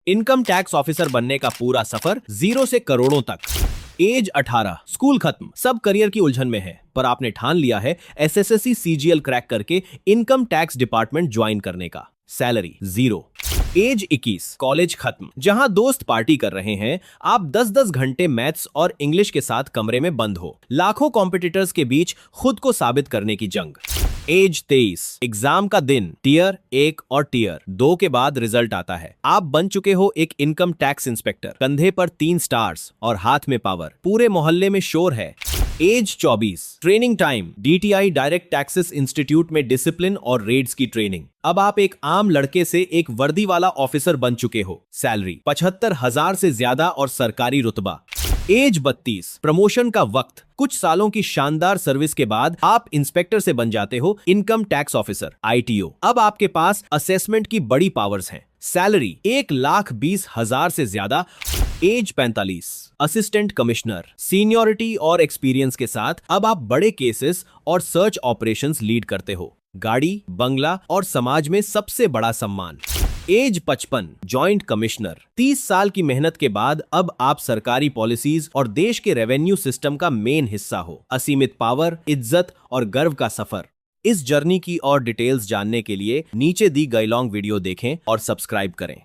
Income tax officer बनने का पूरा सफर 0 से करोड़ों तक। एज 18, स्कूल खत्म, सब करियर की उलझन में है, पर आपने ठान लिया है एसएससी सीजीएल क्रैक करके इनकम टैक्स डिपार्टमेंट ज्वाइन करने का। सैलरी 0। एज 21, कॉलेज खत्म, जहां दोस्त पार्टी कर रहे हैं, आप 10-10 घंटे मैथ्स और इंग्लिश के साथ कमरे में बंद हो, लाखों कॉम्पिटिटर्स के बीच खुद को साबित करने की जंग। एज 23, एग्जाम का दिन, टीयर 1 और टीयर 2 के बाद रिजल्ट आता है। आप बन चुके हो एक इनकम टैक्स इंस्पेक्टर, कंधे पर 3 स्टार्स और हाथ में पावर, पूरे मोहल्ले में शोर है। Age 24, training time, DTI direct taxes institute में डिसिप्लिन और रेड्स की ट्रेनिंग। अब आप एक आम लड़के से एक वर्दी वाला ऑफिसर बन चुके हो। सैलरी 75,000 से ज्यादा और सरकारी रुतबा। एज 32, प्रमोशन का वक्त, कुछ सालों की शानदार सर्विस के बाद आप इंस्पेक्टर से बन जाते हो इनकम टैक्स ऑफिसर, आईटीओ। अब आपके पास असेसमेंट की बड़ी पावर्स हैं। सैलरी 1,20,000 से ज्यादा। एज 45, असिस्टेंट कमिश्नर, सीनियरिटी और एक्सपीरियंस के साथ अब आप बड़े केसेस और सर्च ऑपरेशंस लीड करते हो। गाड़ी, बंगला और समाज में सबसे बड़ा सम्मान। एज 55, जॉइंट कमिश्नर, 30 साल की मेहनत के बाद अब आप सरकारी पॉलिसीज और देश के रेवेन्यू सिस्टम का मेन हिस्सा हो। असीमित पावर, इज्जत और गर्व का सफर। इस जर्नी की और डिटेल्स जानने के लिए नीचे दी गई लॉन्ग वीडियो देखें और सब्सक्राइब करें।